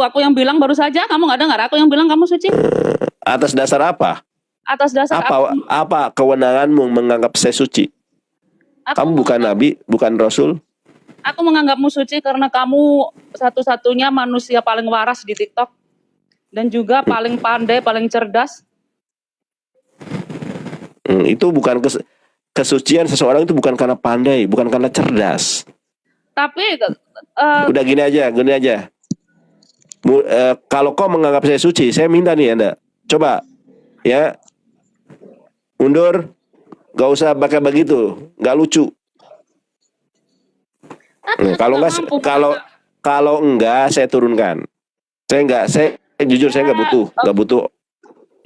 Aku yang bilang baru saja, kamu nggak dengar? Aku yang bilang kamu suci. Atas dasar apa? Atas dasar Apa kewenanganmu menganggap saya suci? Kamu bukan nabi, bukan rasul. Aku menganggapmu suci karena kamu satu-satunya manusia paling waras di TikTok dan juga paling pandai, paling cerdas. Itu bukan kesucian seseorang itu bukan karena pandai, bukan karena cerdas. Tapi udah gini aja. Kalau kau menganggap saya suci, saya minta nih Anda, coba ya mundur, gak usah pakai begitu, gak lucu. Kalau enggak saya turunkan. Saya jujur saya nggak butuh.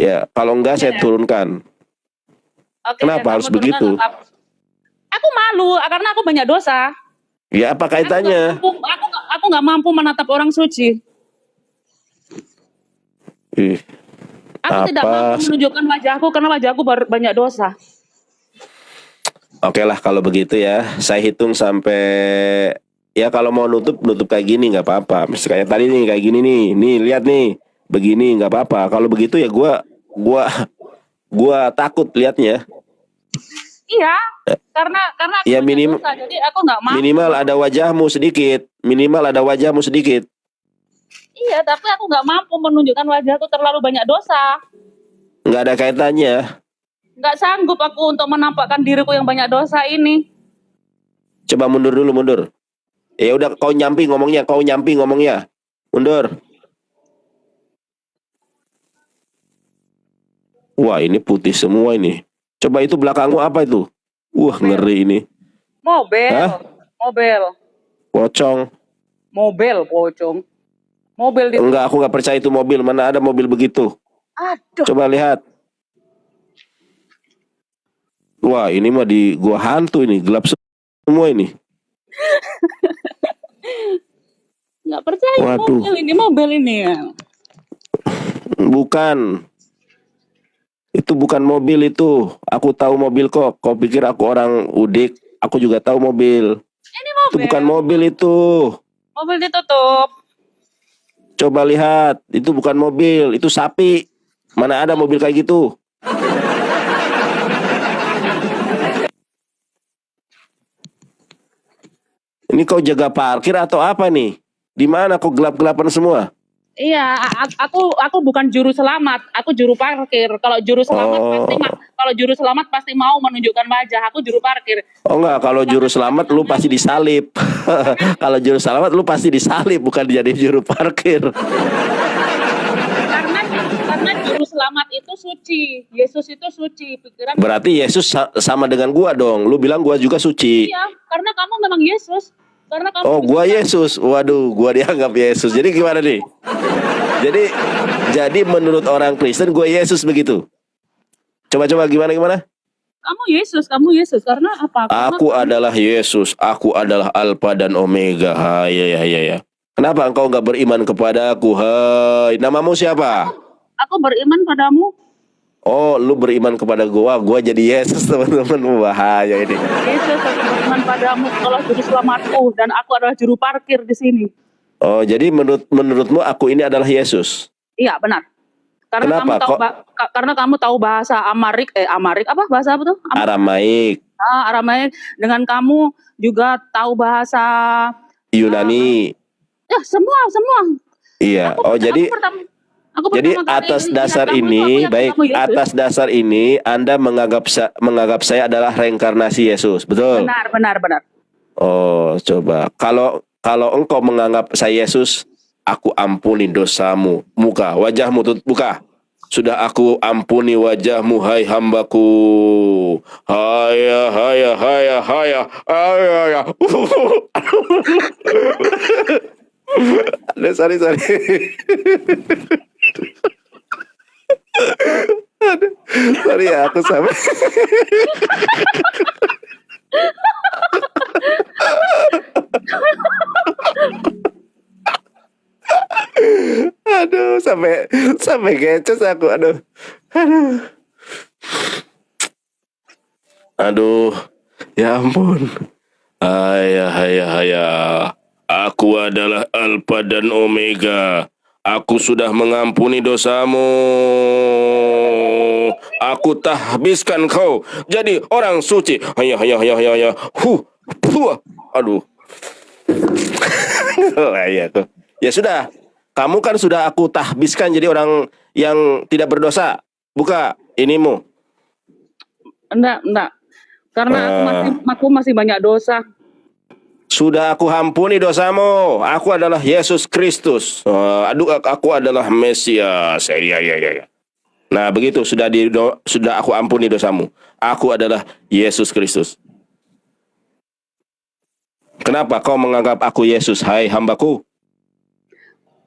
Ya kalau enggak saya turunkan. Kenapa harus begitu? Aku malu karena aku banyak dosa. Ya apa kaitannya? Aku nggak mampu menatap orang suci. Aku tidak mampu menunjukkan wajahku karena wajahku banyak dosa. Oke lah kalau begitu ya, saya hitung sampai ya kalau mau nutup kayak gini nggak apa-apa. Misalnya tadi nih kayak gini nih lihat nih, begini nggak apa-apa. Kalau begitu ya gua takut liatnya. Iya, karena aku ya dosa, jadi aku nggak mampu. Minimal ada wajahmu sedikit. Iya, tapi aku nggak mampu menunjukkan wajahku terlalu banyak dosa. Nggak ada kaitannya. Nggak sanggup aku untuk menampakkan diriku yang banyak dosa ini. Coba mundur dulu, mundur. Ya udah, kau nyampi ngomongnya. Mundur. Wah, ini putih semua ini. Coba itu belakangmu apa itu? Wah, ngeri ini. Mobil. Hah? Mobil. Pocong. Mobil Enggak, aku nggak percaya itu mobil. Mana ada mobil begitu? Aduh. Coba lihat. Wah, ini mah di gua hantu ini, gelap semua ini. Nggak percaya. Waduh. Mobil ini ya. Bukan. Itu bukan mobil itu. Aku tahu mobil kok. Kau pikir aku orang udik? Aku juga tahu mobil. Ini mobil. Itu bukan mobil itu. Mobil ditutup. Coba lihat, itu bukan mobil, itu sapi. Mana ada mobil kayak gitu? Ini kau jaga parkir atau apa nih? Di mana kok gelap-gelapan semua? Iya, aku bukan juru selamat, aku juru parkir. Kalau juru selamat pasti mau menunjukkan wajah. Aku juru parkir. Oh enggak, kalau juru selamat lu pasti disalib. Kalau juru selamat lu pasti disalib, bukan jadi juru parkir. Karena juru selamat itu suci. Yesus itu suci. Pikiran. Berarti Yesus sama dengan gua dong. Lu bilang gua juga suci. Iya, karena kamu memang Yesus. Gua Yesus. Waduh, gua dianggap Yesus. Jadi gimana nih? Jadi menurut orang Kristen gue Yesus begitu. Coba gimana? Kamu Yesus karena apa? Aku adalah Yesus. Aku adalah Alfa dan Omega. Ya. Kenapa engkau nggak beriman kepada aku? Hai, namamu siapa? Aku beriman padamu. Oh, lu beriman kepada gua jadi Yesus, teman-teman. Bahaya ini. Yesus, aku beriman padamu, Allah juru selamatku dan aku adalah juru parkir di sini. Oh, jadi menurutmu aku ini adalah Yesus? Iya, benar. Karena kenapa? Kamu tahu bahasa Amarik apa bahasa apa tuh? Aramaik. Aramaik. Dengan kamu juga tahu bahasa Yunani. Ya, semua. Iya. Jadi atas dasar ini Anda menganggap saya adalah reinkarnasi Yesus, betul? Benar. Oh, coba. Kalau engkau menganggap saya Yesus, aku ampuni dosamu. Wajahmu tutup, buka. Sudah aku ampuni wajahmu, hai hambaku. Haya. Sorry. Sorry ya, aku sampai. Aduh, sampai kecos aku. Aduh, ya ampun. Haya. Aku adalah Alfa dan Omega. Aku sudah mengampuni dosamu. Aku tahbiskan kau jadi orang suci. Hanya, hanya, hanya, hanya, hanya. Aduh. Oh, iya tuh. Ya sudah. Kamu kan sudah aku tahbiskan jadi orang yang tidak berdosa. Buka inimu. Enggak. Karena Eh, aku masih banyak dosa. Sudah aku ampuni dosamu. Aku adalah Yesus Kristus. Aduh, aku adalah Mesias. Ya, ya, ya, ya. Nah, begitu sudah aku ampuni dosamu. Aku adalah Yesus Kristus. Kenapa kau menganggap aku Yesus, hai hambaku?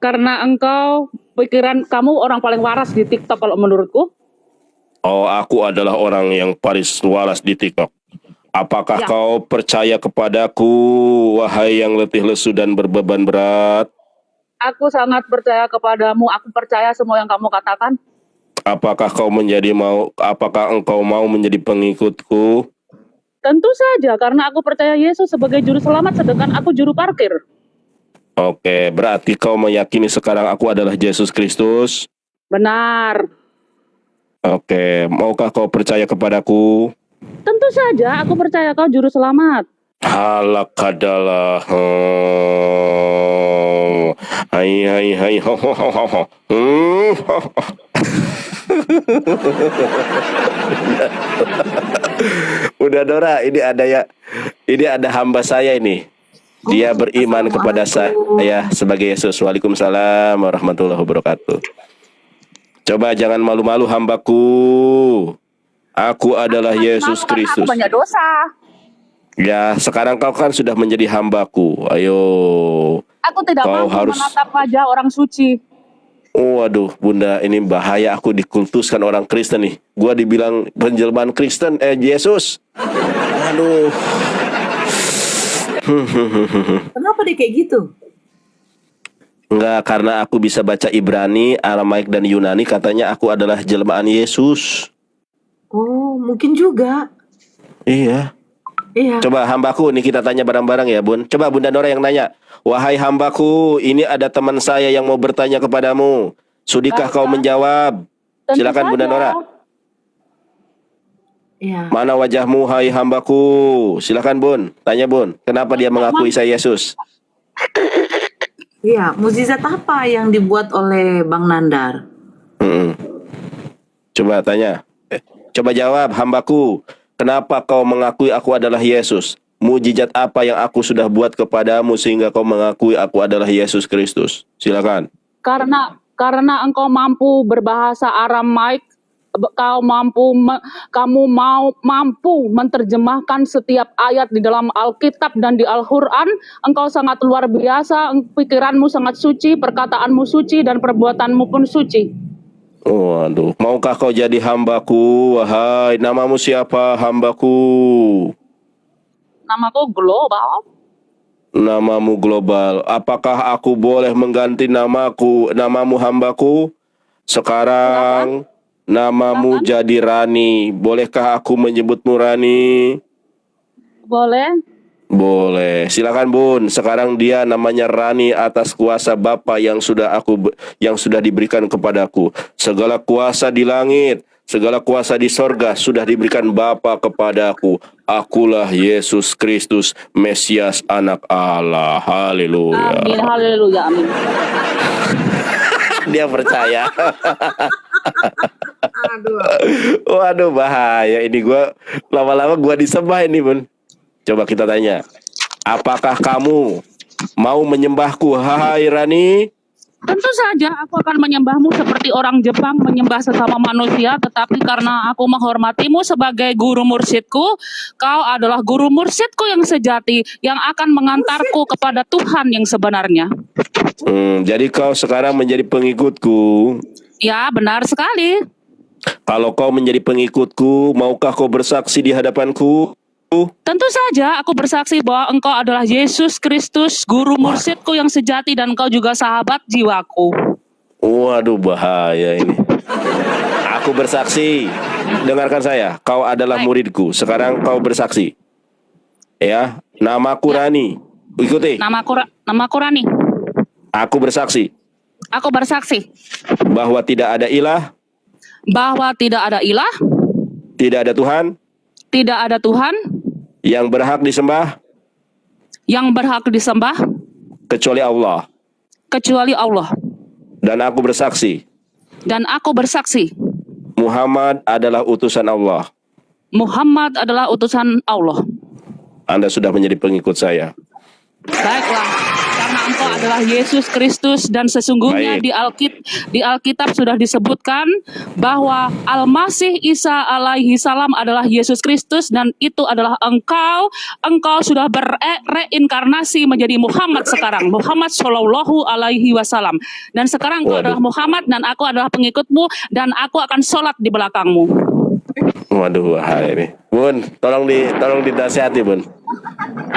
Karena engkau pikiran kamu orang paling waras di TikTok kalau menurutku. Oh, aku adalah orang yang paling waras di TikTok. Apakah Ya, kau percaya kepadaku, wahai yang letih lesu dan berbeban berat? aku sangat percaya kepadamu. Aku percaya semua yang kamu katakan. Apakah engkau mau menjadi pengikutku? Tentu saja, karena aku percaya Yesus sebagai juru selamat, sedangkan aku juru parkir. Oke, berarti kau meyakini sekarang aku adalah Yesus Kristus? Benar. Oke, maukah kau percaya kepadaku? Tentu saja, aku percaya kau juru selamat. Halak adalah hai hai hai ho ho ho ho ho. Ho. Udah Dora, ini ada hamba saya ini. Dia beriman kepada saya sebagai Yesus. Waalaikumsalam warahmatullahi wabarakatuh. Coba jangan malu-malu hambaku. Aku adalah Yesus Malu karena aku Kristus. banyak dosa. Ya, sekarang kau kan sudah menjadi hambaku. Ayo. Aku tidak Kau mampu harus. menatap wajah orang suci. Waduh, Bunda, ini bahaya aku dikultuskan orang Kristen nih. Gua dibilang penjelmaan Kristen, Yesus. Aduh. Kenapa dia kayak gitu? Enggak, karena aku bisa baca Ibrani, Aramaik, dan Yunani, katanya aku adalah jelmaan Yesus. Oh, mungkin juga. Iya. Iya. Coba hambaku, nih kita tanya bareng-bareng ya, Bun. Coba Bunda Nora yang nanya. Wahai hambaku, ini ada teman saya yang mau bertanya kepadamu. Sudikah kau menjawab? Tentu Silakan Bunda saja. Nora. Iya. Mana wajahmu, hai hambaku? Silakan Bun, tanya Bun. Kenapa dia mengakui saya Yesus? Iya, mukjizat apa yang dibuat oleh Bang Nandar? Mm-mm. Coba tanya. Coba jawab, hambaku. Kenapa kau mengakui aku adalah Yesus? Mujizat apa yang aku sudah buat kepadamu sehingga kau mengakui aku adalah Yesus Kristus? Silakan. Karena engkau mampu berbahasa Aramaik, kamu mampu menerjemahkan setiap ayat di dalam Alkitab dan di Al-Quran. Engkau sangat luar biasa, pikiranmu sangat suci, perkataanmu suci, dan perbuatanmu pun suci. Waduh, maukah kau jadi hambaku? Wahai, namamu siapa hambaku? Namaku Global. Namamu global. Apakah aku boleh mengganti namamu hambaku? Sekarang namamu Silakan. jadi Rani. Bolehkah aku menyebutmu Rani? Boleh. Boleh. Silakan Bun. Sekarang dia namanya Rani atas kuasa Bapa yang sudah diberikan kepadaku. Segala kuasa di langit, segala kuasa di sorga sudah diberikan Bapa kepadaku. Akulah Yesus Kristus, Mesias anak Allah. Haleluya. Amin. Haleluya. Amin. Dia percaya. Aduh. Waduh, bahaya ini, lama-lama gua disembah ini Bun. Coba kita tanya, apakah kamu mau menyembahku, hai Rani? Tentu saja aku akan menyembahmu seperti orang Jepang menyembah sesama manusia, tetapi karena aku menghormatimu sebagai guru mursyidku, kau adalah guru mursyidku yang sejati, yang akan mengantarku kepada Tuhan yang sebenarnya. Jadi kau sekarang menjadi pengikutku. Ya, benar sekali. Kalau kau menjadi pengikutku, maukah kau bersaksi di hadapanku? Tentu saja aku bersaksi bahwa engkau adalah Yesus Kristus, guru mursyidku yang sejati, dan engkau juga sahabat jiwaku. Waduh, bahaya ini. Aku bersaksi. Dengarkan saya, kau adalah Baik. muridku. Sekarang kau bersaksi. Ya, namaku Rani. Ikuti. Namaku Rani. Aku bersaksi Aku bersaksi bahwa tidak ada ilah, bahwa tidak ada ilah, tidak ada Tuhan tidak ada Tuhan yang berhak disembah yang berhak disembah kecuali Allah. kecuali Allah. Dan aku bersaksi, Dan aku bersaksi, Muhammad adalah utusan Allah. Muhammad adalah utusan Allah. Anda sudah menjadi pengikut saya. Baiklah, karena engkau adalah Yesus Kristus dan sesungguhnya Baik. di Alkitab sudah disebutkan bahwa Al-Masih Isa alaihi salam adalah Yesus Kristus dan itu adalah engkau. Engkau sudah bereinkarnasi menjadi Muhammad sekarang, Muhammad Shallallahu alaihi wasallam. Dan sekarang engkau Waduh. adalah Muhammad dan aku adalah pengikutmu dan aku akan sholat di belakangmu. Waduh, bahaya ini. Bun, tolong dinasihati, Bun.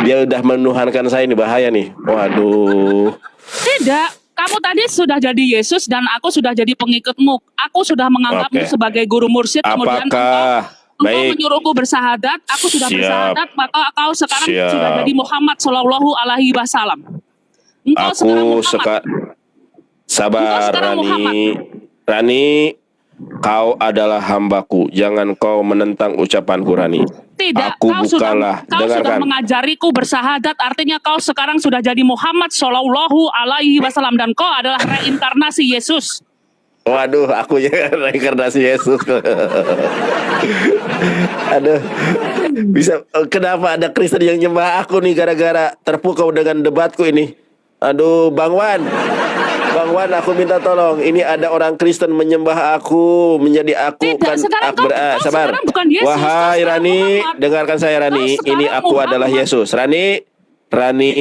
Dia udah menuhankan saya, ini bahaya nih. Waduh. Tidak, kamu tadi sudah jadi Yesus dan aku sudah jadi pengikutmu. Aku sudah menganggapmu Oke. sebagai guru mursyid. Kemudian Apakah engkau baik? menyuruhku bersahadat. Aku sudah Siap. bersahadat, maka kau sekarang Siap. sudah jadi Muhammad Shallallahu alaihi wasallam. Engkau sekarang Aku Muhammad. sabar, Engkau sekarang Rani. Rani, kau adalah hambaku. Jangan kau menentang ucapanku, Rani. Tidak, Aku kau sudah dengarkan. mengajariku bersahadat. Artinya kau sekarang sudah jadi Muhammad Shallallahu alaihi wasallam dan kau adalah reinkarnasi Yesus. Waduh, aku ya reinkarnasi Yesus. Aduh, kenapa ada Kristen yang nyembah aku nih gara-gara terpukau dengan debatku ini? Aduh, Bang Wan, aku minta tolong. Ini ada orang Kristen menyembah aku, menjadi aku Tidak, kan. sekarang kau Sabar. sekarang bukan Yesus, kau Wahai sekarang Rani, Muhammad. dengarkan saya Rani. Kau sekarang Ini aku Muhammad. adalah Yesus. Rani,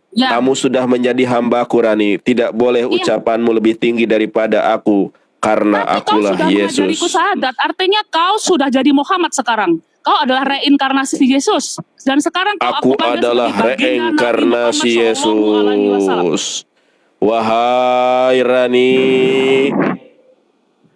Ya. kamu sudah menjadi hambaku, Rani. Tidak boleh ucapanmu lebih tinggi daripada aku, karena Tapi kau akulah sudah Yesus. mengajariku sahadat, artinya kau sudah jadi Muhammad sekarang. Kau adalah reinkarnasi Yesus. Dan sekarang kau Aku panggil adalah sebagai baginda Nabi reinkarnasi Muhammad Shallallahu alaihi wasallam. Yesus. Wahai Rani,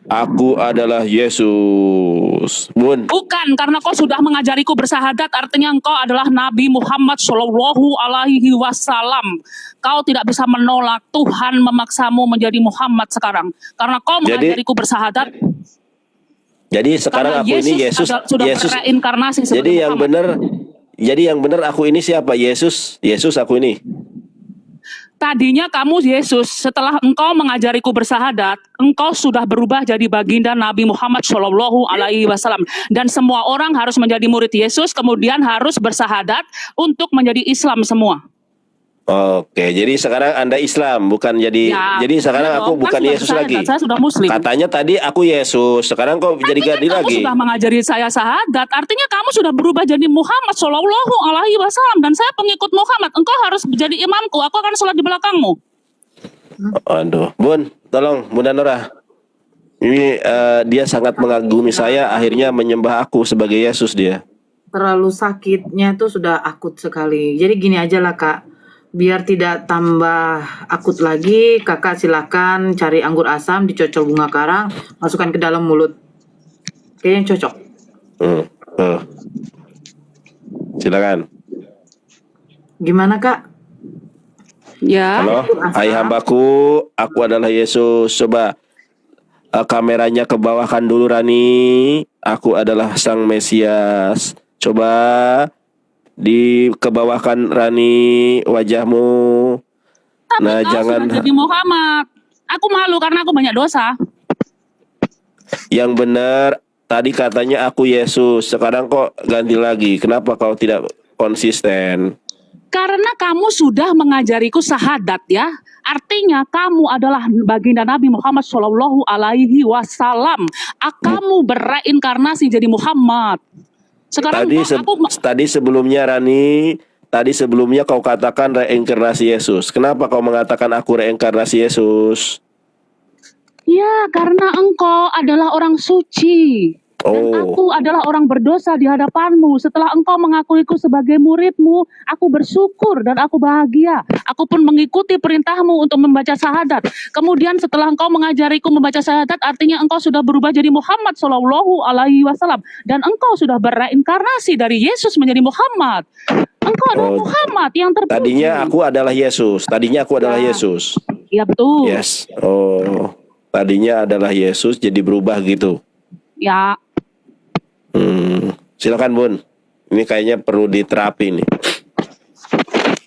aku adalah Yesus. Bun, Bukan, karena kau sudah mengajariku bersahadat, artinya engkau adalah Nabi Muhammad Shallallahu alaihi wasallam. Kau tidak bisa menolak Tuhan memaksamu menjadi Muhammad sekarang. Karena kau mengajariku bersahadat. jadi sekarang Karena aku ini Yesus. sudah Yesus. bereinkarnasi sebagai Jadi yang Muhammad. benar aku ini siapa? Yesus aku ini. Tadinya kamu Yesus, setelah engkau mengajariku bersahadat, engkau sudah berubah jadi baginda Nabi Muhammad Shallallahu alaihi wasallam. Dan semua orang harus menjadi murid Yesus, kemudian harus bersahadat untuk menjadi Islam semua. Oke, jadi sekarang Anda Islam, bukan jadi. Ya, Jadi sekarang iya aku dong, kan bukan sudah Yesus bersahadat, lagi. saya sudah Muslim. Katanya tadi aku Yesus, sekarang kok jadi Artinya ganti kamu lagi. sudah mengajari saya sahadat, artinya kamu sudah berubah jadi Muhammad Shallallahu alaihi wasallam dan saya pengikut Muhammad. Engkau harus menjadi imamku, aku akan sholat di belakangmu. Aduh, Bun, tolong Bunda Nora. Ini dia sangat mengagumi saya, akhirnya menyembah aku sebagai Yesus dia. Terlalu sakitnya tuh sudah akut sekali. Jadi gini aja lah Kak, biar tidak tambah akut lagi, Kakak silakan cari anggur asam, dicocol bunga karang, masukkan ke dalam mulut. Kayaknya cocok. Silakan. Gimana Kak? Ya. Halo, hai hambaku, aku adalah Yesus. Coba kameranya ke bawahkan dulu Rani. Aku adalah Sang Mesias. Coba dikebawahkan Rani wajahmu. Tapi Nah, kau jangan. sudah jadi Muhammad. Aku malu karena aku banyak dosa. Yang benar, tadi katanya aku Yesus. Sekarang kok ganti lagi. Kenapa kau tidak konsisten? Karena kamu sudah mengajariku sahadat ya. Artinya kamu adalah baginda Nabi Muhammad Shallallahu alaihi wasallam. Kamu bereinkarnasi jadi Muhammad. Sekarang Tadi sebelumnya Rani, tadi sebelumnya kau katakan reinkarnasi Yesus. Kenapa kau mengatakan aku reinkarnasi Yesus? ya, karena engkau adalah orang suci. Dan aku adalah orang berdosa di hadapanmu. Setelah engkau mengakuiku sebagai muridmu, aku bersyukur dan aku bahagia. Aku pun mengikuti perintahmu untuk membaca syahadat. Kemudian setelah engkau mengajariku membaca syahadat, artinya engkau sudah berubah jadi Muhammad Shallallahu alaihi wasallam. Dan engkau sudah bereinkarnasi dari Yesus menjadi Muhammad. Engkau adalah Muhammad yang terpuji. Tadinya aku adalah Yesus. Iya betul. Yes. Oh, tadinya adalah Yesus jadi berubah gitu. Ya, Silakan Bun. Ini kayaknya perlu diterapi nih.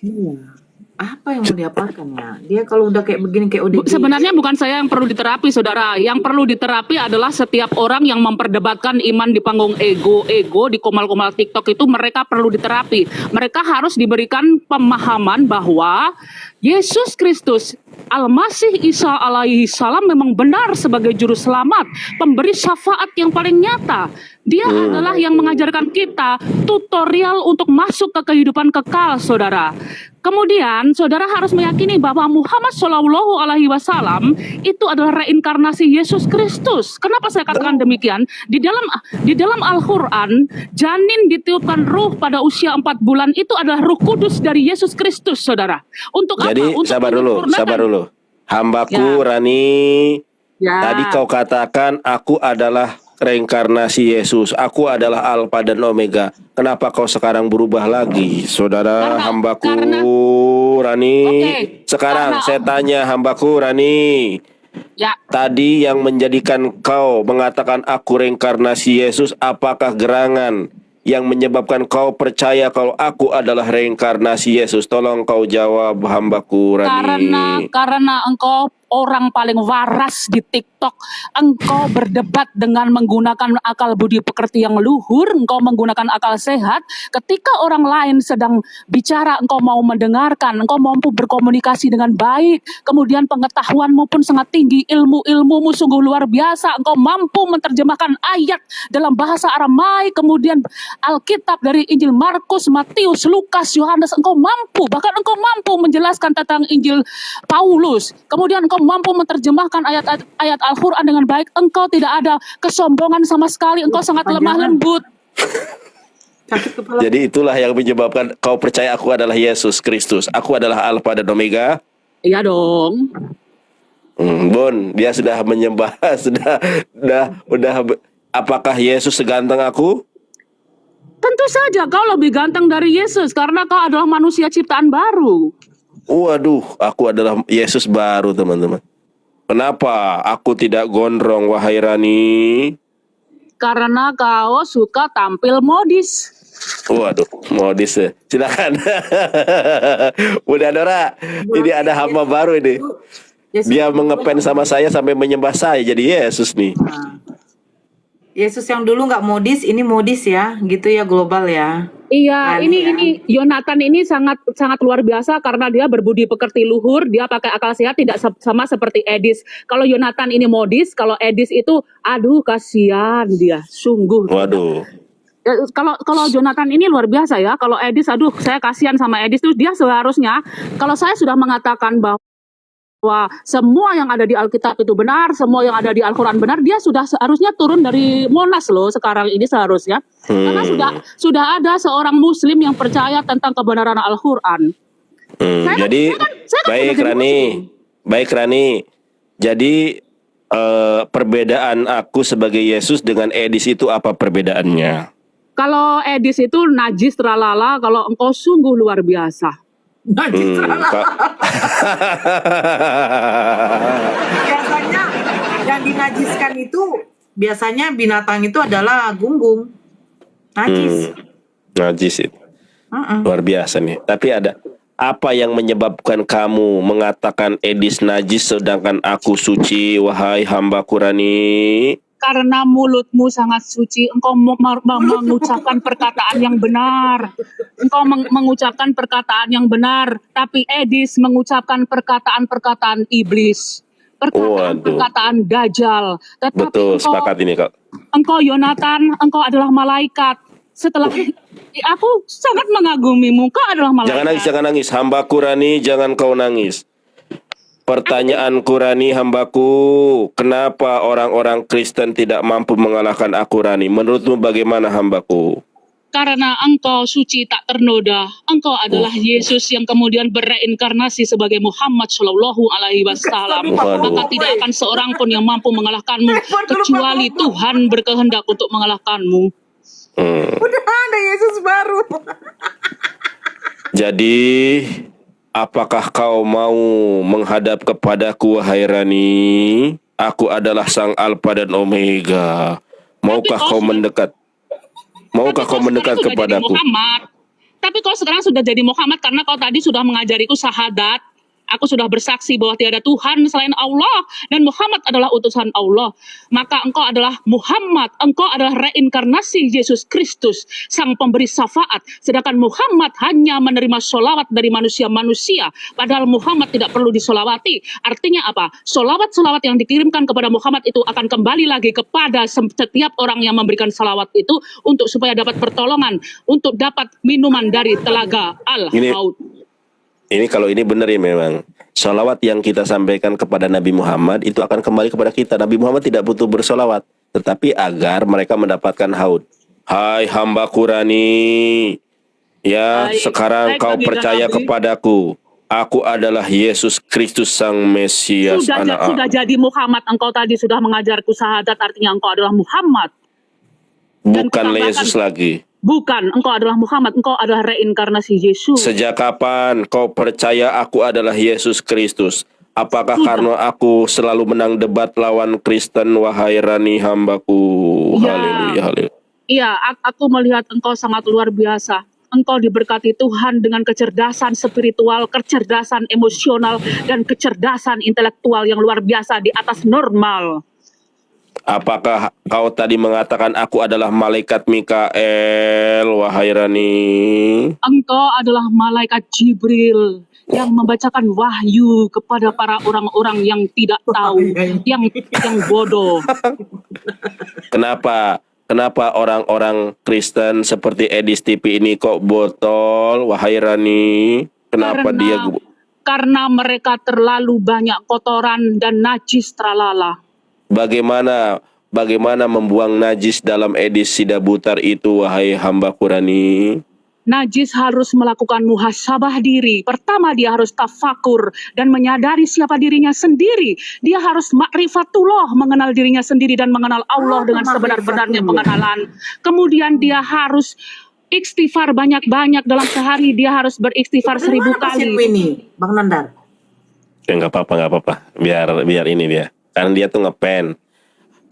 Iya. Apa yang mau diapakan ya? Dia kalau udah kayak begini kayak ODG. sebenarnya bukan saya yang perlu diterapi, saudara. Yang perlu diterapi adalah setiap orang yang memperdebatkan iman di panggung ego di komal-komal TikTok itu mereka perlu diterapi. Mereka harus diberikan pemahaman bahwa Yesus Kristus Al-Masih Isa alaihi salam memang benar sebagai juru selamat, pemberi syafaat yang paling nyata. Dia adalah yang mengajarkan kita tutorial untuk masuk ke kehidupan kekal, saudara. Kemudian, saudara harus meyakini bahwa Muhammad Shallallahu Alaihi Wasallam itu adalah reinkarnasi Yesus Kristus. Kenapa saya katakan demikian? Di dalam Al-Quran, janin ditiupkan ruh pada usia 4 bulan itu adalah Ruh Kudus dari Yesus Kristus, saudara. Untuk Jadi apa? Untuk sabar menyempurnakan. dulu. Hambaku Ya. Rani, Ya. tadi kau katakan aku adalah reinkarnasi Yesus. Aku adalah Alfa dan Omega. Kenapa kau sekarang berubah lagi, saudara hambaku Rani? Oke, Sekarang karena- saya tanya hambaku Rani. Ya. Tadi yang menjadikan kau mengatakan aku reinkarnasi Yesus, apakah gerangan yang menyebabkan kau percaya kalau aku adalah reinkarnasi Yesus? Tolong kau jawab hambaku Rani. Karena engkau orang paling waras di TikTok, engkau berdebat dengan menggunakan akal budi pekerti yang luhur, engkau menggunakan akal sehat. Ketika orang lain sedang bicara, engkau mau mendengarkan, engkau mampu berkomunikasi dengan baik, kemudian pengetahuanmu pun sangat tinggi, ilmumu sungguh luar biasa, engkau mampu menerjemahkan ayat dalam bahasa Aramaik, kemudian Alkitab dari Injil Markus, Matius, Lukas, Yohanes, engkau mampu, bahkan engkau mampu menjelaskan tentang Injil Paulus, kemudian engkau mampu menerjemahkan ayat Al-Quran dengan baik, engkau tidak ada kesombongan sama sekali, engkau sangat lemah lembut. Sakit kepala. Jadi itulah yang menyebabkan kau percaya aku adalah Yesus Kristus. Aku adalah Alfa dan Omega. Iya dong. Bon, dia sudah menyembah, apakah Yesus seganteng aku? Tentu saja kau lebih ganteng dari Yesus karena kau adalah manusia ciptaan baru. Waduh, aku adalah Yesus baru, teman-teman. Kenapa aku tidak gondrong, wahai Rani? Karena kau suka tampil modis. Waduh, modis ya. Silakan. Bunda Dora, ini ada hamba baru ini. Yesus, Dia mengepen sama saya sampai menyembah saya jadi Yesus nih. Yesus yang dulu nggak modis, ini modis ya, gitu ya, global ya. Iya, Kali ini Yonatan ini sangat luar biasa karena dia berbudi pekerti luhur, dia pakai akal sehat tidak sama seperti Edis. Kalau Yonatan ini modis, kalau Edis itu aduh kasihan dia, sungguh. Waduh. Kalau Jonathan ini luar biasa ya. Kalau Edis, aduh saya kasihan sama Edis tuh, dia seharusnya kalau saya sudah mengatakan bahwa semua yang ada di Alkitab itu benar, semua yang ada di Al-Quran benar, dia sudah seharusnya turun dari Monas loh sekarang ini seharusnya. Karena sudah ada seorang Muslim yang percaya tentang kebenaran Al-Quran. Jadi saya kan baik sudah jadi Rani, Muslim. baik Rani. Jadi perbedaan aku sebagai Yesus dengan Edis itu apa perbedaannya? Kalau Edis itu najis tralala, kalau engkau sungguh luar biasa. Biasanya yang dinajiskan itu biasanya binatang itu adalah gunggung. Najis. Najis itu. Luar biasa nih. Tapi ada apa yang menyebabkan kamu mengatakan Edis najis sedangkan aku suci, wahai hamba Qurani? Karena mulutmu sangat suci, engkau mengucapkan perkataan yang benar. Engkau mengucapkan perkataan yang benar, tapi Edis mengucapkan perkataan-perkataan iblis. Perkataan dajjal. Tetapi Betul, sepakat ini kak. Engkau Yonatan, engkau adalah malaikat. Setelah aku sangat mengagumimu, kau adalah malaikat. Jangan nangis, hamba Qurani, jangan kau nangis. Pertanyaan Qurani hambaku, kenapa orang-orang Kristen tidak mampu mengalahkan aku Rani? Menurutmu bagaimana hambaku? Karena engkau suci tak ternoda, engkau adalah Yesus yang kemudian bereinkarnasi sebagai Muhammad Shallallahu Alaihi Wasallam. Maka tidak akan seorang pun yang mampu mengalahkanmu kecuali Tuhan berkehendak untuk mengalahkanmu. Udah ada Yesus baru. Jadi apakah kau mau menghadap kepadaku, wahai Rani? Aku adalah Sang Alfa dan Omega. Maukah Tapi kau kau mendekat? Maukah kau mendekat sudah jadi kepadaku? Muhammad. Tapi kau sekarang sudah jadi Muhammad karena kau tadi sudah mengajariku syahadat. Aku sudah bersaksi bahwa tiada Tuhan selain Allah dan Muhammad adalah utusan Allah. Maka engkau adalah Muhammad, engkau adalah reinkarnasi Yesus Kristus, sang pemberi syafaat. Sedangkan Muhammad hanya menerima sholawat dari manusia-manusia. Padahal Muhammad tidak perlu disolawati. Artinya apa? Sholawat-sholawat yang dikirimkan kepada Muhammad itu akan kembali lagi kepada setiap orang yang memberikan sholawat itu untuk supaya dapat pertolongan, untuk dapat minuman dari telaga Al-Haud. Ini kalau ini benar ya memang. Salawat yang kita sampaikan kepada Nabi Muhammad itu akan kembali kepada kita. Nabi Muhammad tidak butuh bersolawat, tetapi agar mereka mendapatkan haud. Hai hamba Qurani, ya Baik, sekarang baik, kau baginda percaya Nabi. kepadaku. Aku adalah Yesus Kristus Sang Mesias anak Sudah jadi Muhammad. Engkau tadi sudah mengajarku syahadat, artinya engkau adalah Muhammad. Dan bukanlah kutambahkan, Yesus lagi. bukan, engkau adalah Muhammad, engkau adalah reinkarnasi Yesus. Sejak kapan kau percaya aku adalah Yesus Kristus? Apakah Sudah. karena aku selalu menang debat lawan Kristen, wahai Rani hambaku? Ya. Haleluya, haleluya. Iya, aku melihat engkau sangat luar biasa. Engkau diberkati Tuhan dengan kecerdasan spiritual, kecerdasan emosional, dan kecerdasan intelektual yang luar biasa di atas normal. Apakah kau tadi mengatakan aku adalah malaikat Mikael, wahai Rani? Engkau adalah malaikat Jibril yang membacakan wahyu kepada para orang-orang yang tidak tahu, yang bodoh. Kenapa orang-orang Kristen seperti Edis TV ini kok botol, wahai Rani? Kenapa Karena mereka terlalu banyak kotoran dan najis tralala. Bagaimana membuang najis dalam Edis Sidabutar itu, wahai hamba Qurani? Najis harus melakukan muhasabah diri. Pertama dia harus tafakur dan menyadari siapa dirinya sendiri. Dia harus ma'rifatullah, mengenal dirinya sendiri dan mengenal Allah dengan sebenar-benarnya pengenalan. Kemudian dia harus istighfar banyak-banyak dalam sehari. Dia harus beristighfar 1000 kali. Ini, Bang Nandar. Ya nggak apa-apa. Biar ini dia. Karena dia tuh ngepen.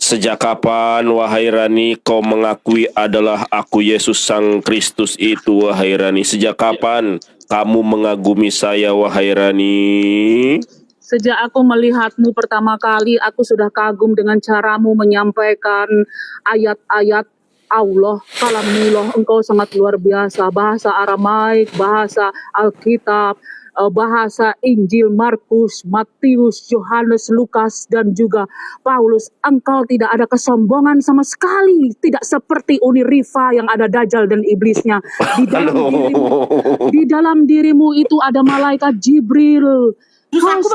Sejak kapan, wahai Rani, kau mengakui adalah aku Yesus Sang Kristus itu, wahai Rani? Sejak kapan kamu mengagumi saya, wahai Rani? Sejak aku melihatmu pertama kali, aku sudah kagum dengan caramu menyampaikan ayat-ayat Allah, kalamullah. Engkau sangat luar biasa. Bahasa Aramaik, bahasa Alkitab, bahasa Injil Markus, Matius, Yohanes, Lukas, dan juga Paulus. Engkau tidak ada kesombongan sama sekali. Tidak seperti Uni Rifa yang ada Dajjal dan iblisnya. Di dalam dirimu itu ada malaikat Jibril. Terus aku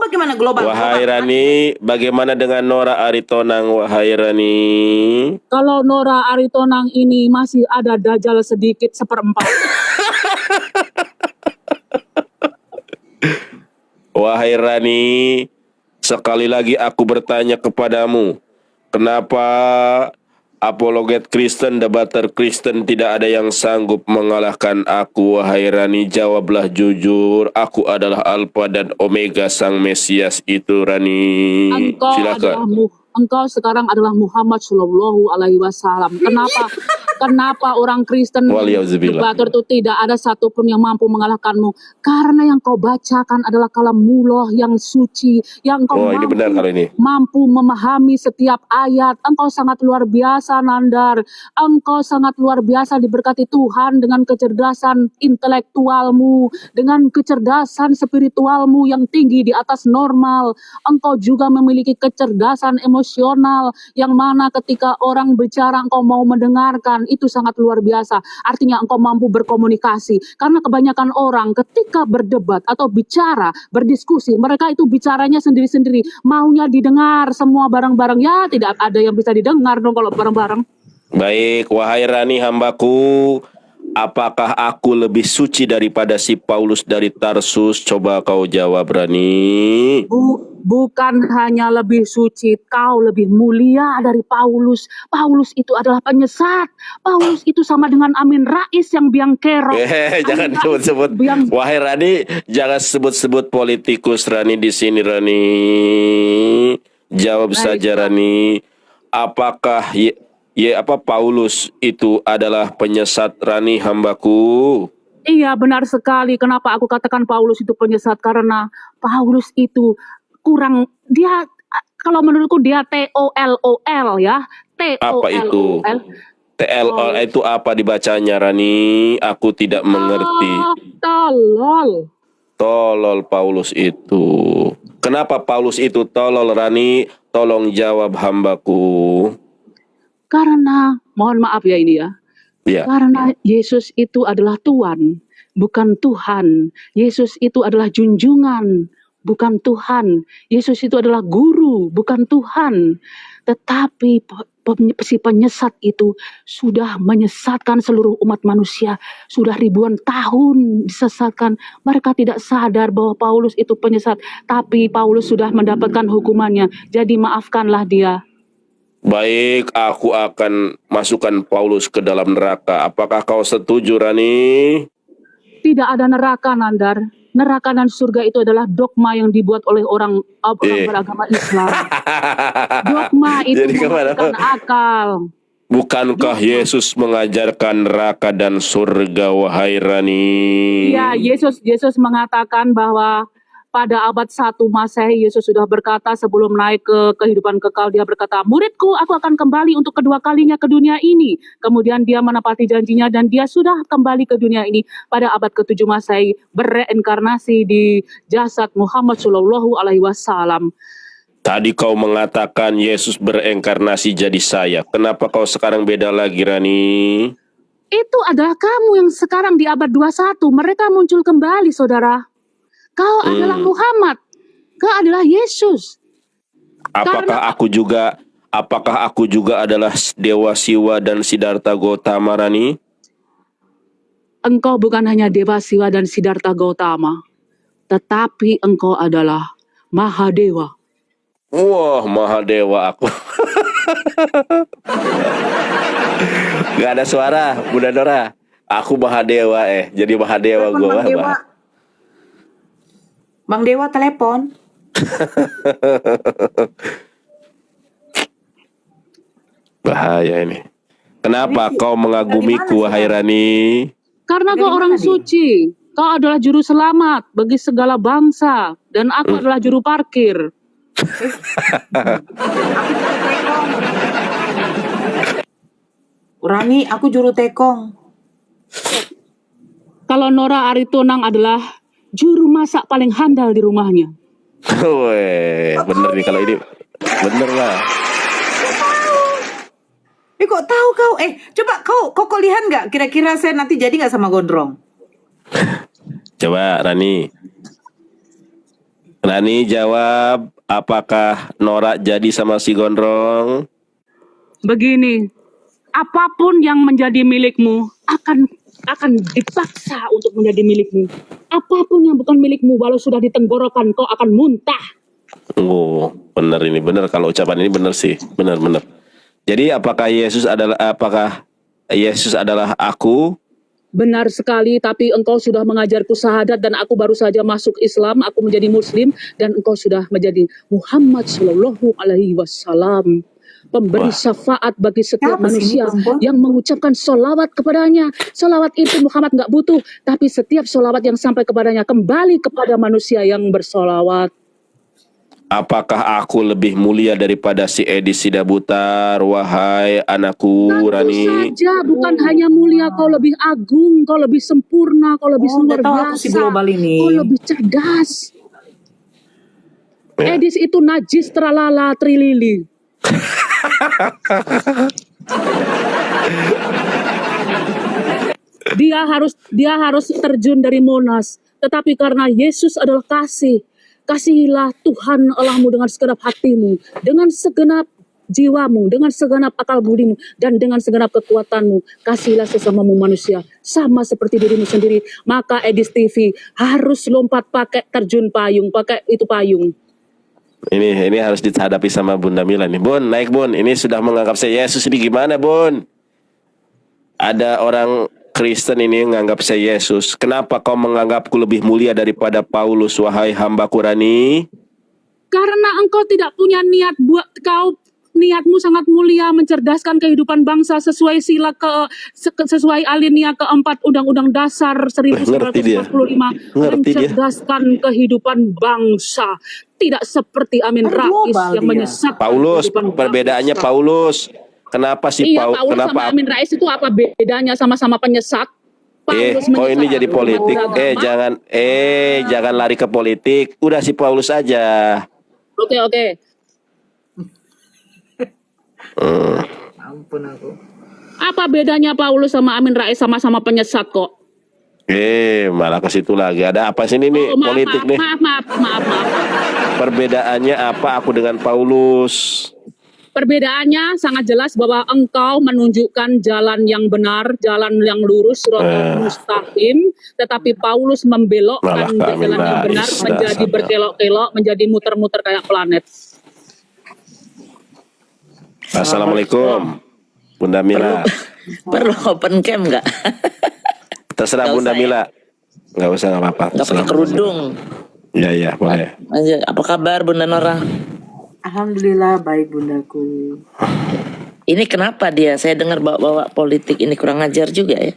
bagaimana global? Wahai Rani, bagaimana dengan Nora Aritonang, wahai Rani? Kalau Nora Aritonang ini masih ada Dajjal sedikit seperempat. Wahai Rani, sekali lagi aku bertanya kepadamu, kenapa apologet Kristen, debater Kristen tidak ada yang sanggup mengalahkan aku, wahai Rani? Jawablah jujur, aku adalah Alfa dan Omega Sang Mesias itu, Rani. Silakan. Engkau sekarang adalah Muhammad Shallallahu Alaihi Wasallam. Kenapa orang Kristen debater itu tidak ada satupun yang mampu mengalahkanmu? Karena yang kau bacakan adalah kalamullah yang suci, yang kau mampu memahami setiap ayat. Engkau sangat luar biasa, Nandar. Engkau sangat luar biasa, diberkati Tuhan dengan kecerdasan intelektualmu, dengan kecerdasan spiritualmu yang tinggi di atas normal. Engkau juga memiliki kecerdasan emosional yang mana ketika orang bicara engkau mau mendengarkan. Itu sangat luar biasa. Artinya engkau mampu berkomunikasi. Karena kebanyakan orang ketika berdebat atau bicara, berdiskusi, mereka itu bicaranya sendiri-sendiri. Maunya didengar semua bareng-bareng. Ya tidak ada yang bisa didengar dong kalau bareng-bareng. Baik, wahai Rani hambaku, Apakah aku lebih suci daripada si Paulus dari Tarsus? Coba kau jawab, Rani. Bukan hanya lebih suci, kau lebih mulia dari Paulus. Paulus itu adalah penyesat. Paulus itu sama dengan Amin Rais yang biang kerok. Jangan Amin Rais sebut-sebut. biang Wahai Rani, jangan sebut-sebut politikus Rani di sini, Rani. Jawab saja, baiklah. Rani. Apakah Paulus itu adalah penyesat, Rani, hambaku? Iya, benar sekali. Kenapa aku katakan Paulus itu penyesat? Karena Paulus itu kurang, dia, kalau menurutku dia TOLOL ya. Apa itu? TOLOL. TLO itu apa dibacanya, Rani? Aku tidak mengerti. Tolol. Tolol Paulus itu. Kenapa Paulus itu tolol, Rani? Tolong jawab, hambaku. Karena, mohon maaf ya ini ya. Ya. Karena Yesus itu adalah Tuhan, bukan Tuhan. Yesus itu adalah junjungan, bukan Tuhan. Yesus itu adalah guru, bukan Tuhan. Tetapi si penyesat itu sudah menyesatkan seluruh umat manusia. Sudah ribuan tahun disesatkan. Mereka tidak sadar bahwa Paulus itu penyesat. Tapi Paulus sudah mendapatkan hukumannya. Jadi maafkanlah dia. Baik, aku akan masukkan Paulus ke dalam neraka. Apakah kau setuju, Rani? Tidak ada neraka, Nandar. Neraka dan surga itu adalah dogma yang dibuat oleh orang beragama Islam. Dogma itu Jadi kemana? mematikan akal. Bukankah Yesus mengajarkan neraka dan surga, wahai Rani? Iya, Yesus mengatakan bahwa pada abad 1 Masehi Yesus sudah berkata sebelum naik ke kehidupan kekal, dia berkata, muridku aku akan kembali untuk kedua kalinya ke dunia ini. Kemudian dia menepati janjinya dan dia sudah kembali ke dunia ini pada abad ke-7 Masehi, bereinkarnasi di jasad Muhammad Shallallahu Alaihi Wasallam. Tadi kau mengatakan Yesus bereinkarnasi jadi saya. Kenapa kau sekarang beda lagi, Rani? Itu adalah kamu yang sekarang di abad 21. Mereka muncul kembali, saudara. Kau adalah Muhammad. Kau adalah Yesus. Apakah aku juga adalah Dewa Siwa dan Siddhartha Gautama, Rani? Engkau bukan hanya Dewa Siwa dan Siddhartha Gautama, tetapi engkau adalah Mahadewa. Wah, Mahadewa aku. Gak ada suara, Bunda Dora. Aku Mahadewa jadi Mahadewa Telepon gue. Bang Dewa. Bang Dewa telepon. Bahaya ini. Kenapa kau mengagumiku, wahai Rani? Karena kau orang suci. Kau adalah juru selamat bagi segala bangsa. Dan aku adalah juru parkir. Rani, aku juru tekong. Kalau Nora Aritonang adalah juru masak paling handal di rumahnya. Weh, bener nih kalau ini. Bener lah. Kok tahu kau? Coba kau lihat nggak? Kira-kira saya nanti jadi nggak sama Gondrong? Coba Rani. Rani jawab, apakah Nora jadi sama si Gondrong? Begini, apapun yang menjadi milikmu akan dipaksa untuk menjadi milikmu. Apapun yang bukan milikmu, walau sudah ditenggorokan, kau akan muntah. Oh, benar ini, benar kalau ucapan ini benar sih, benar. Jadi apakah Yesus adalah aku? Benar sekali, tapi engkau sudah mengajarku syahadat dan aku baru saja masuk Islam, aku menjadi Muslim dan engkau sudah menjadi Muhammad Shallallahu Alaihi Wasallam. Pemberi syafaat bagi setiap manusia yang mengucapkan sholawat kepadanya. Sholawat itu Muhammad nggak butuh, tapi setiap sholawat yang sampai kepadanya kembali kepada manusia yang bersholawat. Apakah aku lebih mulia daripada si Edi Sidabutar, wahai anakku, Tentu Rani? saja, bukan hanya mulia, kau lebih agung, kau lebih sempurna, kau lebih luar Tahu aku si biasa, global ini. kau lebih cerdas. Ya. Edis itu najis tralala trilili. Dia harus terjun dari Monas, tetapi karena Yesus adalah kasih, kasihilah Tuhan Allahmu dengan segenap hatimu, dengan segenap jiwamu, dengan segenap akal budimu, dan dengan segenap kekuatanmu. Kasihilah sesamamu manusia, sama seperti dirimu sendiri. Maka Edis TV harus lompat pakai terjun payung, pakai itu payung. Ini harus dihadapi sama Bunda Mila nih. Bun, naik Bun. Ini sudah menganggap saya Yesus, ini gimana Bun? Ada orang Kristen ini menganggap saya Yesus. Kenapa kau menganggapku lebih mulia daripada Paulus, wahai hambaku Rani? Karena engkau tidak punya niat buat niatmu sangat mulia mencerdaskan kehidupan bangsa sesuai sesuai alinea keempat Undang-Undang Dasar Ngerti dia. 1945, Ngerti dia. mencerdaskan kehidupan bangsa, tidak seperti Amin Kan Rais global yang dia. menyesatkan Paulus, kehidupan perbedaannya bangsa. Paulus. Kenapa sih Iya, Paulus sama kenapa? Amin Rais itu apa bedanya? Sama-sama penyesat. Paulus Kok ini menyesatkan jadi politik? umat beragama. Jangan lari ke politik. Udah si Paulus aja. Oke. Ampun aku. Apa bedanya Paulus sama Amin Rais sama-sama penyesat kok? Malah ke situ lagi. Ada apa sih ini nih? Oh, maaf, Politik nih. maaf. Perbedaannya apa aku dengan Paulus? Perbedaannya sangat jelas bahwa engkau menunjukkan jalan yang benar, jalan yang lurus, siratal mustaqim, tetapi Paulus membelokkan Malah ke jalan yang Amin benar Rais, menjadi dasarnya. berkelok-kelok, menjadi muter-muter kayak planet. Assalamualaikum, Bunda Mila. Perlu open cam nggak? Terserah Nggak Bunda usah ya? Mila. Nggak usah, nggak apa-apa. Nggak pakai Terserah. kerudung. Iya, boleh. Aja. Apa kabar Bunda Nora? Alhamdulillah baik bundaku. Ini kenapa dia? Saya dengar bawa-bawa politik ini kurang ajar juga ya.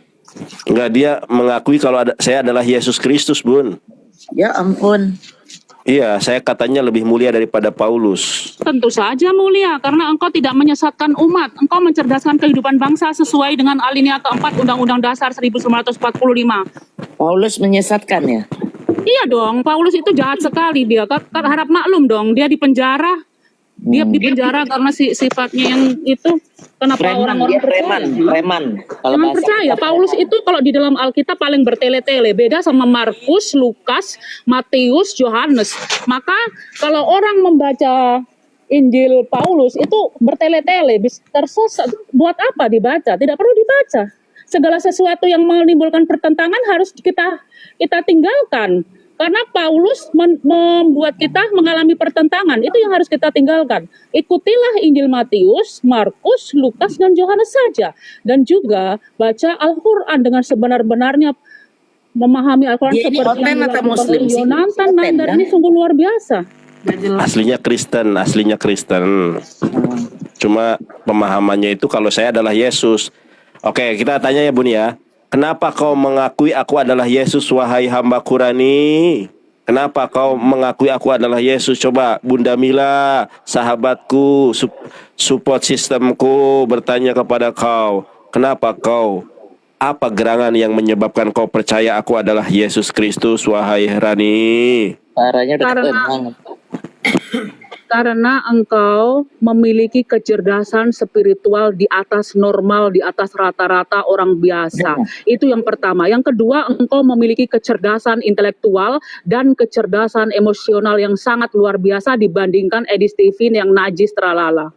Enggak, dia mengakui kalau saya adalah Yesus Kristus, Bun. Ya ampun. Iya, saya katanya lebih mulia daripada Paulus. Tentu saja mulia, karena engkau tidak menyesatkan umat. Engkau mencerdaskan kehidupan bangsa sesuai dengan alinea keempat Undang-Undang Dasar 1945. Paulus menyesatkan ya. Iya dong, Paulus itu jahat sekali dia. Harap maklum dong, dia di penjara. Dia di penjara karena sifatnya yang itu. Kenapa orang-orang percaya? preman. Kalau Jangan bahasa percaya, kita, Paulus itu kalau di dalam Alkitab paling bertele-tele. Beda sama Markus, Lukas, Matius, Yohanes. Maka kalau orang membaca Injil Paulus itu bertele-tele, tersesat. Buat apa dibaca? Tidak perlu dibaca. Segala sesuatu yang menimbulkan pertentangan harus kita tinggalkan. Karena Paulus membuat kita mengalami pertentangan. Itu yang harus kita tinggalkan. Ikutilah Injil Matius, Markus, Lukas, dan Yohanes saja. Dan juga baca Al-Quran dengan sebenar-benarnya. Memahami Al-Quran Dia ini seperti oten yang atau dilakukan Muslim oleh sih? Yonatan Oten, Nandar. kan? Ini sungguh luar biasa. Gak jelas. Aslinya Kristen. Cuma pemahamannya itu kalau saya adalah Yesus. Oke, kita tanya ya Bun ya. Kenapa kau mengakui aku adalah Yesus, wahai hambaku Rani? Kenapa kau mengakui aku adalah Yesus? Coba Bunda Mila, sahabatku, support sistemku bertanya kepada kau. Kenapa kau? Apa gerangan yang menyebabkan kau percaya aku adalah Yesus Kristus, wahai Rani? Suaranya udah Karena- keren banget. Karena engkau memiliki kecerdasan spiritual di atas normal, di atas rata-rata orang biasa. Itu yang pertama. Yang kedua, engkau memiliki kecerdasan intelektual dan kecerdasan emosional yang sangat luar biasa dibandingkan Edi Steven yang najis tralala.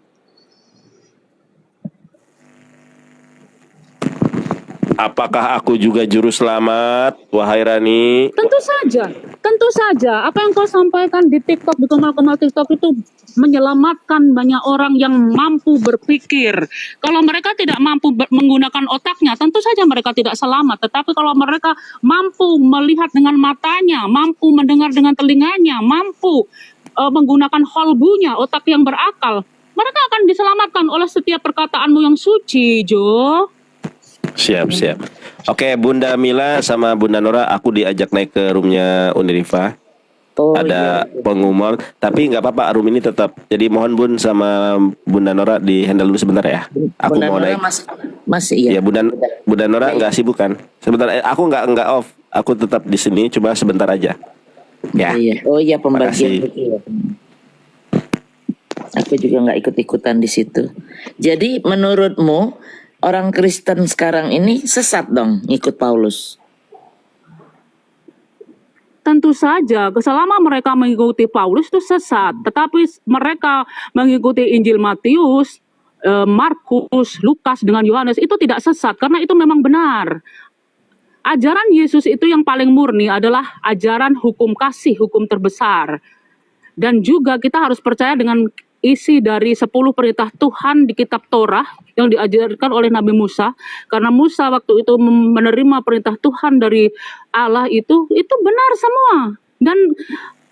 Apakah aku juga juru selamat, wahai Rani? Tentu saja. Apa yang kau sampaikan di TikTok, di kemal-kemal TikTok itu menyelamatkan banyak orang yang mampu berpikir. Kalau mereka tidak mampu menggunakan otaknya, tentu saja mereka tidak selamat. Tetapi kalau mereka mampu melihat dengan matanya, mampu mendengar dengan telinganya, mampu menggunakan kolbunya, otak yang berakal, mereka akan diselamatkan oleh setiap perkataanmu yang suci, Jo. Siap. Oke, Bunda Mila sama Bunda Nora, aku diajak naik ke roomnya Uniriva. Oh, Ada pengumuman, tapi nggak apa-apa, room ini tetap. Jadi mohon Bun sama Bunda Nora di handle dulu sebentar ya. Aku Bunda mau Nora naik. masih iya. Ya Bunda Nora nggak sibuk kan? Sebentar, aku nggak off. Aku tetap di sini, cuma sebentar aja. Ya. Oh iya pembagian. Makasih. Aku juga nggak ikut-ikutan di situ. Jadi menurutmu orang Kristen sekarang ini sesat dong ngikut Paulus? Tentu saja, selama mereka mengikuti Paulus itu sesat. Tetapi mereka mengikuti Injil Matius, Markus, Lukas dengan Yohanes itu tidak sesat karena itu memang benar. Ajaran Yesus itu yang paling murni adalah ajaran hukum kasih, hukum terbesar. Dan juga kita harus percaya dengan isi dari 10 perintah Tuhan di kitab Torah yang diajarkan oleh Nabi Musa. Karena Musa waktu itu menerima perintah Tuhan dari Allah itu benar semua. Dan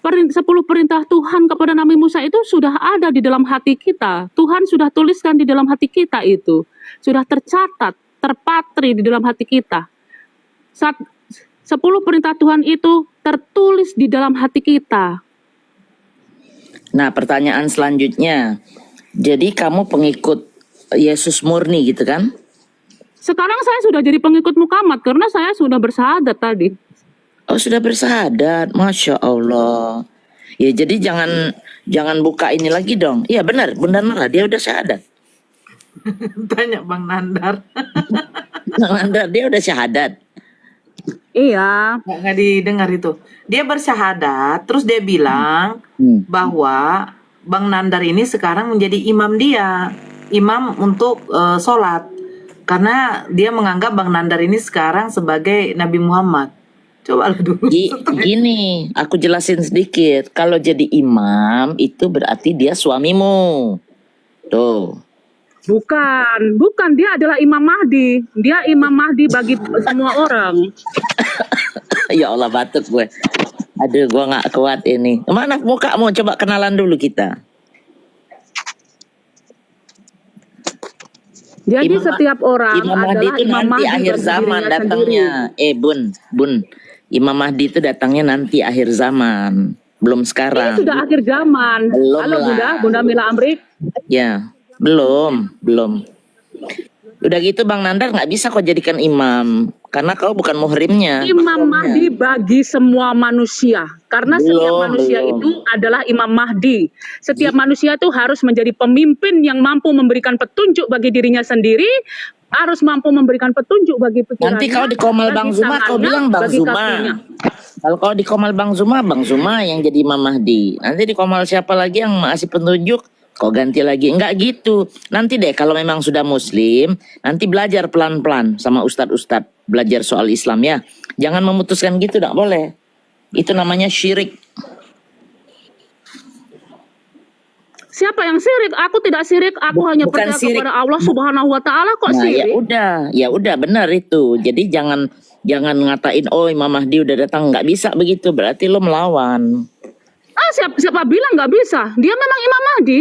10 perintah Tuhan kepada Nabi Musa itu sudah ada di dalam hati kita. Tuhan sudah tuliskan di dalam hati kita itu. Sudah tercatat, terpatri di dalam hati kita. 10 perintah Tuhan itu tertulis di dalam hati kita. Nah, pertanyaan selanjutnya, jadi kamu pengikut Yesus murni gitu kan? Sekarang saya sudah jadi pengikut Muhammad karena saya sudah bersahadat tadi. Oh, sudah bersahadat, Masya Allah. Ya, jadi jangan buka ini lagi dong. Iya benar, Bunda Nora, dia udah syahadat. Tanya Bang Nandar. Bang Nandar, dia udah syahadat. Iya. Nggak didengar itu. Dia bersyahadat, terus dia bilang bahwa Bang Nandar ini sekarang menjadi imam dia, imam untuk sholat, karena dia menganggap Bang Nandar ini sekarang sebagai Nabi Muhammad. Coba dulu. Gini, aku jelasin sedikit. Kalau jadi imam itu berarti dia suamimu. Tuh. Bukan, dia adalah Imam Mahdi. Dia Imam Mahdi bagi semua orang. Ya Allah, batuk gue. Aduh, gue gak kuat ini. Mana mukamu? Coba kenalan dulu kita. Jadi setiap orang Imam Mahdi adalah itu Imam nanti Mahdi akhir bagi zaman dirinya datangnya. sendiri. Bun. Imam Mahdi itu datangnya nanti akhir zaman. Belum Ini sekarang. sudah akhir zaman. Belum Halo lah. Bunda Mila Amrik. Ya, belum. Udah gitu Bang Nandar nggak bisa kau jadikan imam karena kau bukan muhrimnya. Imam Mahdi bagi semua manusia. Karena setiap manusia Belum. itu adalah Imam Mahdi. Setiap manusia itu harus menjadi pemimpin yang mampu memberikan petunjuk bagi dirinya sendiri, harus mampu memberikan petunjuk bagi pikirannya. Nanti kau di Komal bagi Bang Zuma kau tangannya, bilang Bang bagi Zuma. kakinya. Kalau kau di Komal Bang Zuma yang jadi Imam Mahdi. Nanti di Komal siapa lagi yang masih petunjuk, kau ganti lagi. Enggak gitu. Nanti deh kalau memang sudah muslim, nanti belajar pelan-pelan sama ustadz-ustadz. Belajar soal Islam ya. Jangan memutuskan gitu, enggak boleh. Itu namanya syirik. Siapa yang sirik? Aku tidak sirik, aku hanya Bukan percaya sirik. kepada Allah Subhanahu wa taala kok Nah, sirik. ya udah benar itu. Jadi jangan ngatain oh Imam Mahdi udah datang, nggak bisa begitu. Berarti lo melawan. Siapa bilang nggak bisa? Dia memang Imam Mahdi.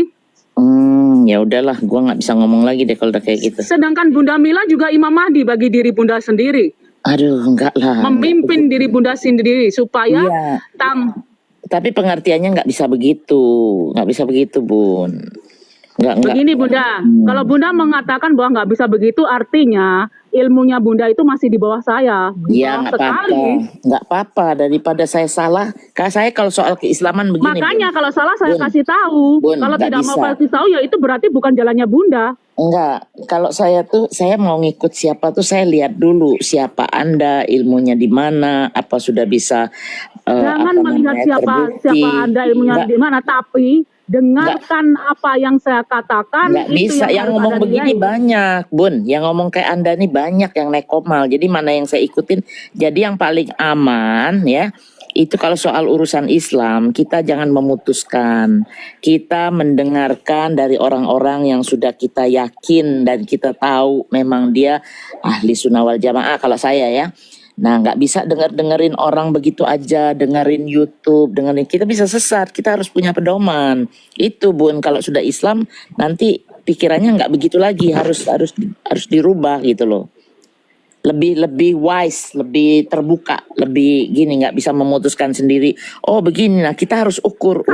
Ya udahlah, gua nggak bisa ngomong lagi deh kalau udah kayak gitu. Sedangkan Bunda Mila juga Imam Mahdi bagi diri Bunda sendiri. Aduh, enggak lah. Memimpin diri Bunda sendiri supaya Iya. Tapi pengertiannya nggak bisa begitu, Bun. Nggak. begini Bunda. Kalau Bunda mengatakan bahwa nggak bisa begitu, artinya ilmunya Bunda itu masih di bawah saya. Di Ya bawah nggak apa-apa, nggak apa-apa daripada saya salah. Saya kalau soal keislaman begini. Makanya Bun. kalau salah saya Bun. kasih tahu. Bun, Kalau nggak tidak mau bisa. kasih tahu ya itu berarti bukan jalannya Bunda. Enggak, kalau saya mau ngikut siapa tuh saya lihat dulu siapa Anda, ilmunya di mana, apa sudah bisa Jangan melihat siapa Anda ilmunya Nggak. di mana, tapi dengarkan apa yang saya katakan. Nggak itu bisa, yang harus ngomong ada begini nilai. banyak, Bun. Yang ngomong kayak Anda nih banyak yang naik komal. Jadi mana yang saya ikutin? Jadi yang paling aman ya, itu kalau soal urusan Islam, kita jangan memutuskan. Kita mendengarkan dari orang-orang yang sudah kita yakin dan kita tahu memang dia ahli sunnah wal jamaah kalau saya ya. Nah, nggak bisa dengerin orang begitu aja, dengerin YouTube, kita bisa sesat. Kita harus punya pedoman. Itu Bun, kalau sudah Islam nanti pikirannya nggak begitu lagi, harus dirubah gitu loh. Lebih wise, lebih terbuka, lebih gini, nggak bisa memutuskan sendiri. Oh begini, nah kita harus ukur.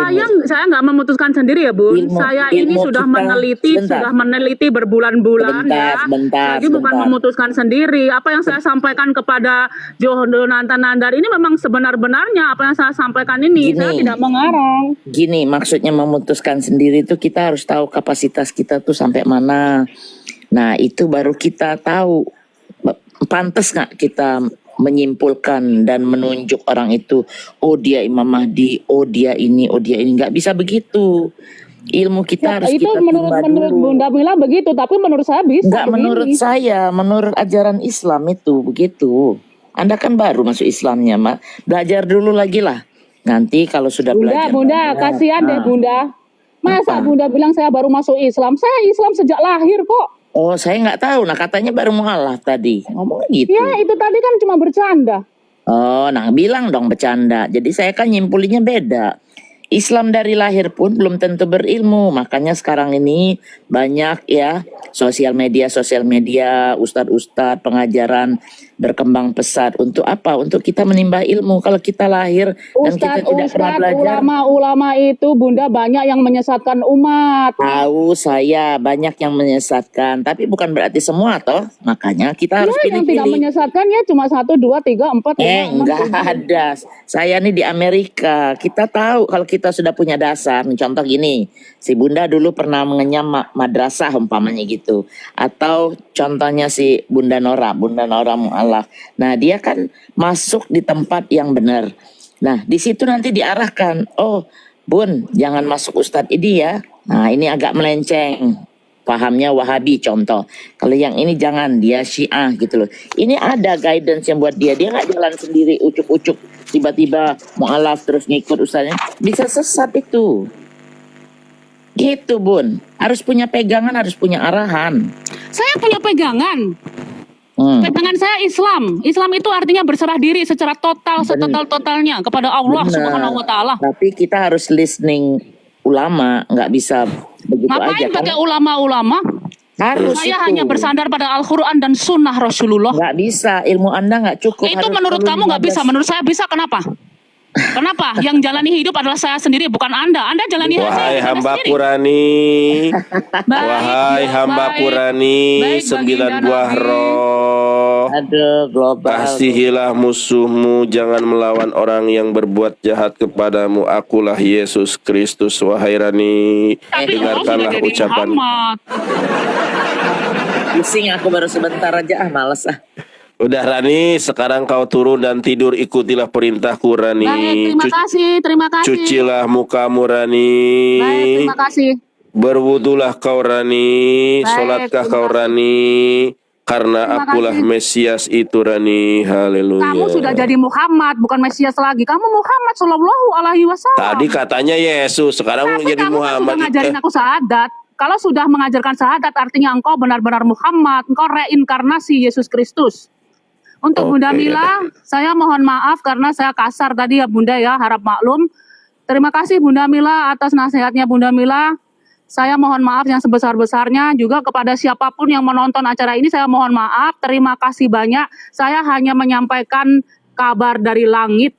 Saya nggak memutuskan sendiri ya Bun. Saya ini sudah meneliti berbulan-bulan ya. Jadi bukan memutuskan sendiri. Apa yang saya sampaikan kepada Jonathan Nandar ini memang sebenar-benarnya apa yang saya sampaikan ini. Saya tidak mengarang. Gini, maksudnya memutuskan sendiri itu kita harus tahu kapasitas kita tuh sampai mana. Nah itu baru kita tahu pantas nggak kita menyimpulkan dan menunjuk orang itu, oh dia Imam Mahdi, oh dia ini, nggak bisa begitu. Ilmu kita harus itu kita menurut timba menurut dulu. Bunda Mila begitu, tapi menurut saya bisa Enggak, menurut begini. saya, menurut ajaran Islam itu begitu. Anda kan baru masuk Islamnya, Mak. Belajar dulu lagi lah. Nanti kalau sudah belajar Bunda, banyak, kasihan deh nah, Bunda. Masa apa? Bunda bilang saya baru masuk Islam? Saya Islam sejak lahir kok. Oh, saya nggak tahu. Nah, katanya baru mualaf tadi. Ngomong gitu. Ya, itu tadi kan cuma bercanda. Oh, nah bilang dong bercanda. Jadi saya kan nyimpulinnya beda. Islam dari lahir pun belum tentu berilmu. Makanya sekarang ini banyak ya sosial media, ustadz-ustadz, pengajaran berkembang pesat. Untuk apa? Untuk kita menimba ilmu. Kalau kita lahir dan kita tidak pernah belajar. Ulama-ulama itu Bunda banyak yang menyesatkan umat. Tahu saya banyak yang menyesatkan. Tapi bukan berarti semua toh. Makanya kita harus Ya, yang tidak pilih-pilih. menyesatkan ya cuma 1, 2, 3, 4, 5, 6, Enggak 7. ada. Saya nih di Amerika. Kita tahu kalau kita sudah punya dasar. Contoh gini, si Bunda dulu pernah mengenyam madrasah umpamanya gitu. Atau contohnya si Bunda Nora Mu'alaf. Nah dia kan masuk di tempat yang benar. Nah di situ nanti diarahkan. Oh Bun, jangan masuk Ustadz ini ya. Nah ini agak melenceng. Pahamnya Wahabi contoh. Kalau yang ini jangan, dia Syiah gitu loh. Ini ada guidance yang buat dia. Dia nggak jalan sendiri ucuk-ucuk tiba-tiba mualaf terus ngikut ustaznya. Bisa sesat itu. Gitu Bun. Harus punya pegangan, harus punya arahan. Saya punya pegangan. Pegangan saya Islam. Islam itu artinya berserah diri secara total, setotal-totalnya kepada Allah Benar. Subhanahu wa taala. Tapi kita harus listening ulama, nggak bisa begitu aja Ngapain kan. pakai ulama-ulama? Harus Saya itu. hanya bersandar pada Al-Quran dan Sunnah Rasulullah. Nggak bisa, ilmu Anda nggak cukup. Itu Harus menurut perlu kamu nggak bisa, 15. menurut saya bisa. Kenapa? Kenapa? Yang jalani hidup adalah saya sendiri, bukan Anda. Anda jalani hidup Wahai saya hambaku sendiri. Rani, wahai Baik, hambaku baik. Rani, Baik, 9 baginda buah Nabi. roh. Aduh, global. Kasihilah musuhmu, jangan melawan orang yang berbuat jahat kepadamu. Akulah Yesus Kristus, wahai Rani. Tapi Allah sudah Dengarkanlah jadi ucapan. Muhammad. Pusing aku baru sebentar aja, males ah. Udah Rani, sekarang kau turun dan tidur, ikutilah perintahku Rani. Baik, terima kasih. Cucilah mukamu Rani. Baik, terima kasih. Berwudulah kau Rani. Baik, Sholatkah terima kau kasih. Rani. Karena Terima akulah kasih. Mesias itu Rani. Haleluya. Kamu sudah jadi Muhammad, bukan Mesias lagi. Kamu Muhammad Shallallahu Alaihi Wasallam. Tadi katanya Yesus, sekarang Tapi jadi kamu kan Muhammad. sudah ngajarin aku syahadat. Kalau sudah mengajarkan syahadat, artinya engkau benar-benar Muhammad. Engkau reinkarnasi Yesus Kristus. Untuk Oke, Bunda Mila, saya mohon maaf karena saya kasar tadi ya Bunda ya, harap maklum. Terima kasih Bunda Mila atas nasihatnya Bunda Mila. Saya mohon maaf yang sebesar-besarnya juga kepada siapapun yang menonton acara ini, saya mohon maaf. Terima kasih banyak. Saya hanya menyampaikan kabar dari langit.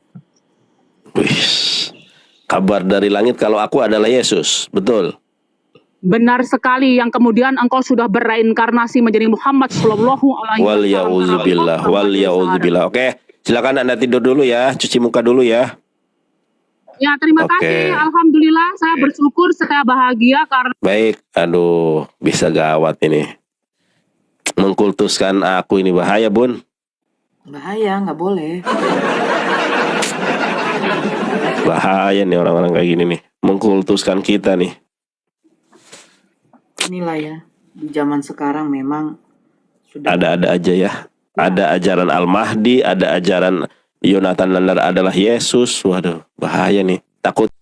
Wih, kabar dari langit kalau aku adalah Yesus, betul. Benar sekali, yang kemudian engkau sudah bereinkarnasi menjadi Muhammad Shallallahu Alaihi Wal yauzubillah, wal yauzubillah. Oke, silakan Anda tidur dulu ya, cuci muka dulu ya. Ya, terima Oke. kasih. Alhamdulillah, saya bersyukur, saya bahagia karena Baik, aduh, bisa gawat ini. Mengkultuskan aku ini bahaya, Bun. Bahaya, nggak boleh. Bahaya nih orang-orang kayak gini nih. Mengkultuskan kita nih. Inilah ya, di zaman sekarang memang sudah Ada-ada aja ya. Ada ajaran Al-Mahdi, ada ajaran Yonatan Landar adalah Yesus. Waduh, bahaya nih. Takut.